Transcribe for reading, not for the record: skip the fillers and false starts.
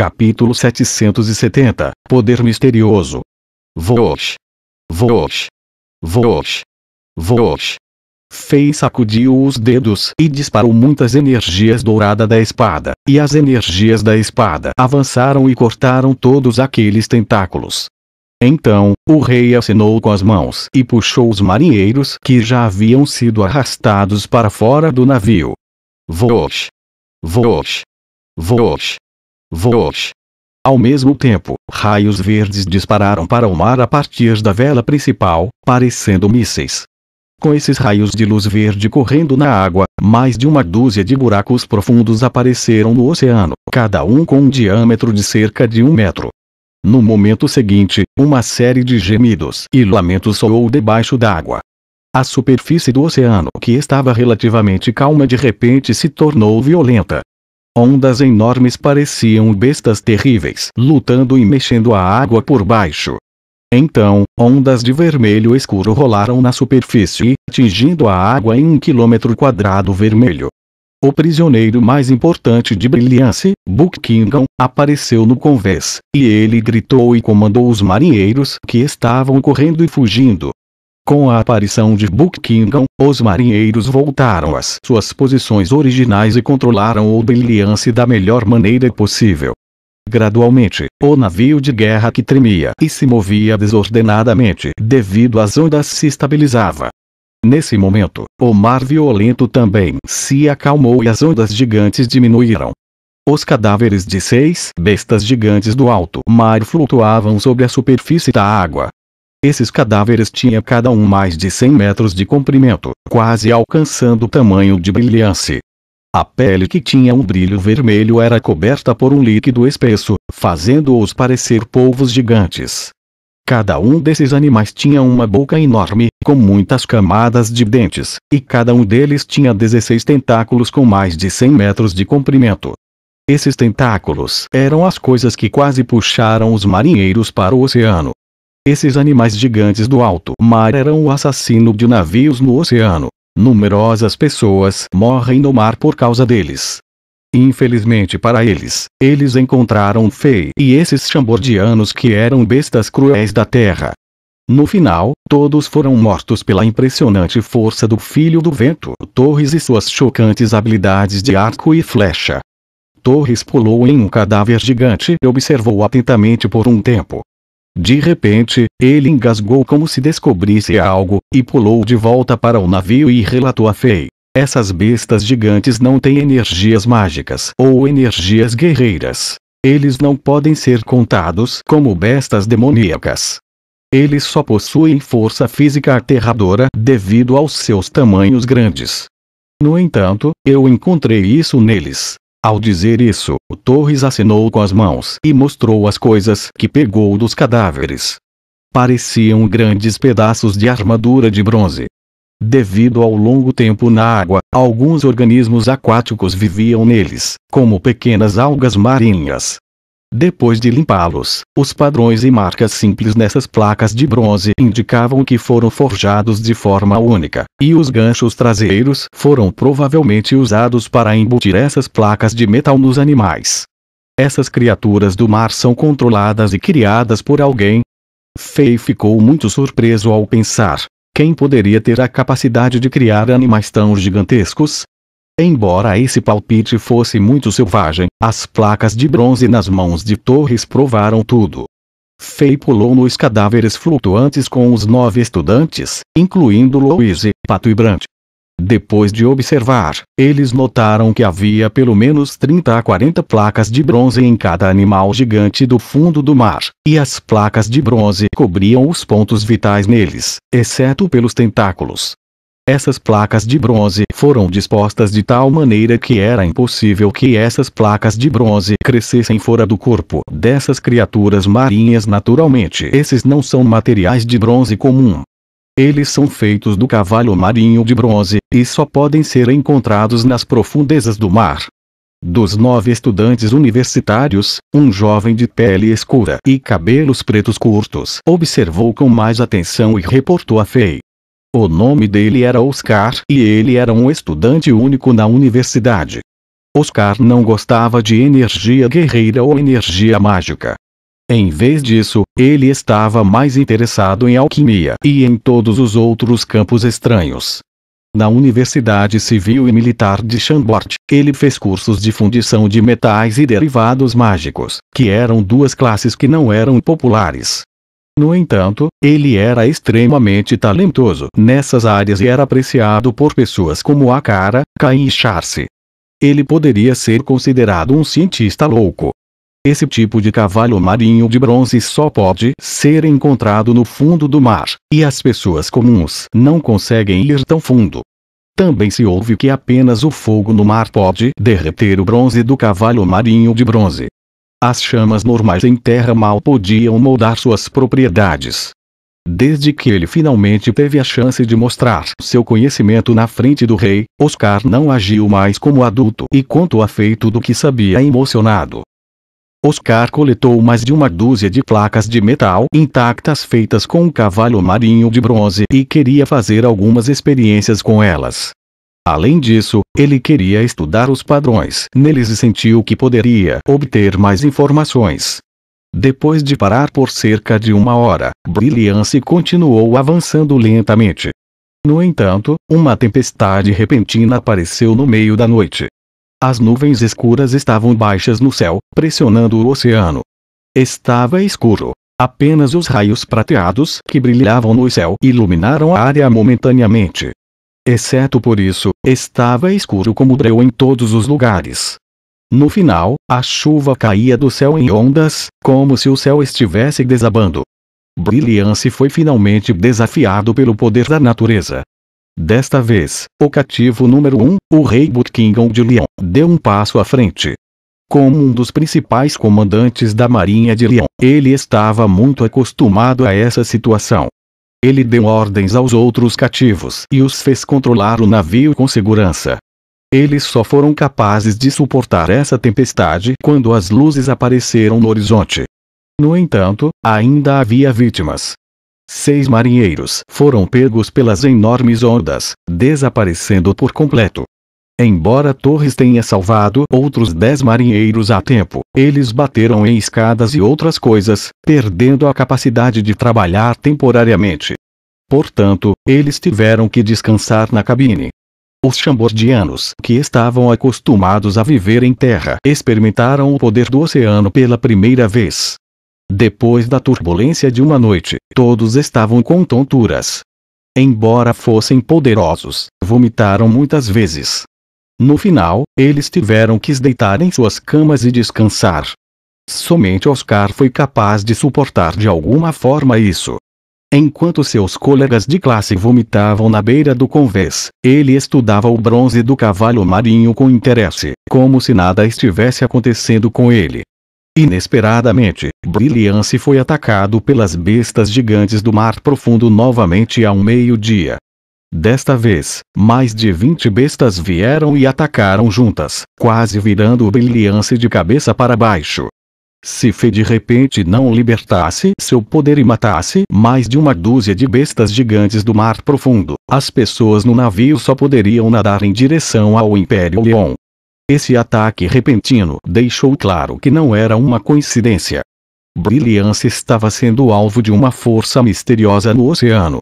Capítulo 770 Poder Misterioso. Vosh. Vosh. Vosh. Vosh. Fei sacudiu os dedos e disparou muitas energias douradas da espada, e as energias da espada avançaram e cortaram todos aqueles tentáculos. Então, o rei acenou com as mãos e puxou os marinheiros que já haviam sido arrastados para fora do navio. Vosh. Vosh. Vosh. Vosh. Ao mesmo tempo, raios verdes dispararam para o mar a partir da vela principal, parecendo mísseis. Com esses raios de luz verde correndo na água, mais de uma dúzia de buracos profundos apareceram no oceano, cada um com um diâmetro de cerca de 1 metro. No momento seguinte, uma série de gemidos e lamentos soou debaixo d'água. A superfície do oceano, que estava relativamente calma, de repente se tornou violenta. Ondas enormes pareciam bestas terríveis, lutando e mexendo a água por baixo. Então, ondas de vermelho escuro rolaram na superfície, atingindo a água em 1 km² vermelho. O prisioneiro mais importante de Brilliance, Buckingham, apareceu no convés, e ele gritou e comandou os marinheiros que estavam correndo e fugindo. Com a aparição de Buckingham, os marinheiros voltaram às suas posições originais e controlaram o Brilliance da melhor maneira possível. Gradualmente, o navio de guerra que tremia e se movia desordenadamente devido às ondas se estabilizava. Nesse momento, o mar violento também se acalmou e as ondas gigantes diminuíram. Os cadáveres de 6 bestas gigantes do alto mar flutuavam sobre a superfície da água. Esses cadáveres tinham cada um mais de 100 metros de comprimento, quase alcançando o tamanho de Brilliance. A pele, que tinha um brilho vermelho, era coberta por um líquido espesso, fazendo-os parecer polvos gigantes. Cada um desses animais tinha uma boca enorme, com muitas camadas de dentes, e cada um deles tinha 16 tentáculos com mais de 100 metros de comprimento. Esses tentáculos eram as coisas que quase puxaram os marinheiros para o oceano. Esses animais gigantes do alto mar eram o assassino de navios no oceano. Numerosas pessoas morrem no mar por causa deles. Infelizmente para eles, eles encontraram Fei e esses chambordianos que eram bestas cruéis da terra. No final, todos foram mortos pela impressionante força do Filho do Vento, Torres, e suas chocantes habilidades de arco e flecha. Torres pulou em um cadáver gigante e observou atentamente por um tempo. De repente, ele engasgou como se descobrisse algo, e pulou de volta para o navio e relatou a Fei: essas bestas gigantes não têm energias mágicas ou energias guerreiras. Eles não podem ser contados como bestas demoníacas. Eles só possuem força física aterradora devido aos seus tamanhos grandes. No entanto, eu encontrei isso neles. Ao dizer isso, o Torres acenou com as mãos e mostrou as coisas que pegou dos cadáveres. Pareciam grandes pedaços de armadura de bronze. Devido ao longo tempo na água, alguns organismos aquáticos viviam neles, como pequenas algas marinhas. Depois de limpá-los, os padrões e marcas simples nessas placas de bronze indicavam que foram forjados de forma única, e os ganchos traseiros foram provavelmente usados para embutir essas placas de metal nos animais. Essas criaturas do mar são controladas e criadas por alguém? Fei ficou muito surpreso ao pensar: quem poderia ter a capacidade de criar animais tão gigantescos? Embora esse palpite fosse muito selvagem, as placas de bronze nas mãos de Torres provaram tudo. Fei pulou nos cadáveres flutuantes com os 9 estudantes, incluindo Louise, Pato e Brant. Depois de observar, eles notaram que havia pelo menos 30 a 40 placas de bronze em cada animal gigante do fundo do mar, e as placas de bronze cobriam os pontos vitais neles, exceto pelos tentáculos. Essas placas de bronze foram dispostas de tal maneira que era impossível que essas placas de bronze crescessem fora do corpo dessas criaturas marinhas naturalmente. Esses não são materiais de bronze comum. Eles são feitos do cavalo marinho de bronze, e só podem ser encontrados nas profundezas do mar. Dos 9 estudantes universitários, um jovem de pele escura e cabelos pretos curtos observou com mais atenção e reportou a Fei: o nome dele era Oscar e ele era um estudante único na universidade. Oscar não gostava de energia guerreira ou energia mágica. Em vez disso, ele estava mais interessado em alquimia e em todos os outros campos estranhos. Na Universidade Civil e Militar de Chambord, ele fez cursos de fundição de metais e derivados mágicos, que eram duas classes que não eram populares. No entanto, ele era extremamente talentoso nessas áreas e era apreciado por pessoas como Akara, Cain e Charce. Ele poderia ser considerado um cientista louco. Esse tipo de cavalo marinho de bronze só pode ser encontrado no fundo do mar, e as pessoas comuns não conseguem ir tão fundo. Também se ouve que apenas o fogo no mar pode derreter o bronze do cavalo marinho de bronze. As chamas normais em terra mal podiam moldar suas propriedades. Desde que ele finalmente teve a chance de mostrar seu conhecimento na frente do rei, Oscar não agiu mais como adulto e contou afeito do que sabia emocionado. Oscar coletou mais de uma dúzia de placas de metal intactas feitas com um cavalo marinho de bronze e queria fazer algumas experiências com elas. Além disso, ele queria estudar os padrões neles e sentiu que poderia obter mais informações. Depois de parar por cerca de 1 hora, Brilliance continuou avançando lentamente. No entanto, uma tempestade repentina apareceu no meio da noite. As nuvens escuras estavam baixas no céu, pressionando o oceano. Estava escuro. Apenas os raios prateados que brilhavam no céu iluminaram a área momentaneamente. Exceto por isso, estava escuro como breu em todos os lugares. No final, a chuva caía do céu em ondas, como se o céu estivesse desabando. Brilliance foi finalmente desafiado pelo poder da natureza. Desta vez, o cativo número 1, o rei Buckingham de Lyon, deu um passo à frente. Como um dos principais comandantes da Marinha de Lyon, ele estava muito acostumado a essa situação. Ele deu ordens aos outros cativos e os fez controlar o navio com segurança. Eles só foram capazes de suportar essa tempestade quando as luzes apareceram no horizonte. No entanto, ainda havia vítimas. 6 marinheiros foram pegos pelas enormes ondas, desaparecendo por completo. Embora Torres tenha salvado outros 10 marinheiros a tempo, eles bateram em escadas e outras coisas, perdendo a capacidade de trabalhar temporariamente. Portanto, eles tiveram que descansar na cabine. Os chambordianos, que estavam acostumados a viver em terra, experimentaram o poder do oceano pela primeira vez. Depois da turbulência de uma noite, todos estavam com tonturas. Embora fossem poderosos, vomitaram muitas vezes. No final, eles tiveram que se deitar em suas camas e descansar. Somente Oscar foi capaz de suportar de alguma forma isso. Enquanto seus colegas de classe vomitavam na beira do convés, ele estudava o bronze do cavalo marinho com interesse, como se nada estivesse acontecendo com ele. Inesperadamente, Brilliance foi atacado pelas bestas gigantes do mar profundo novamente ao meio-dia. Desta vez, mais de 20 bestas vieram e atacaram juntas, quase virando o Brilliance de cabeça para baixo. Se Fê de repente não libertasse seu poder e matasse mais de uma dúzia de bestas gigantes do mar profundo, as pessoas no navio só poderiam nadar em direção ao Império Leon. Esse ataque repentino deixou claro que não era uma coincidência. Brilliance estava sendo alvo de uma força misteriosa no oceano,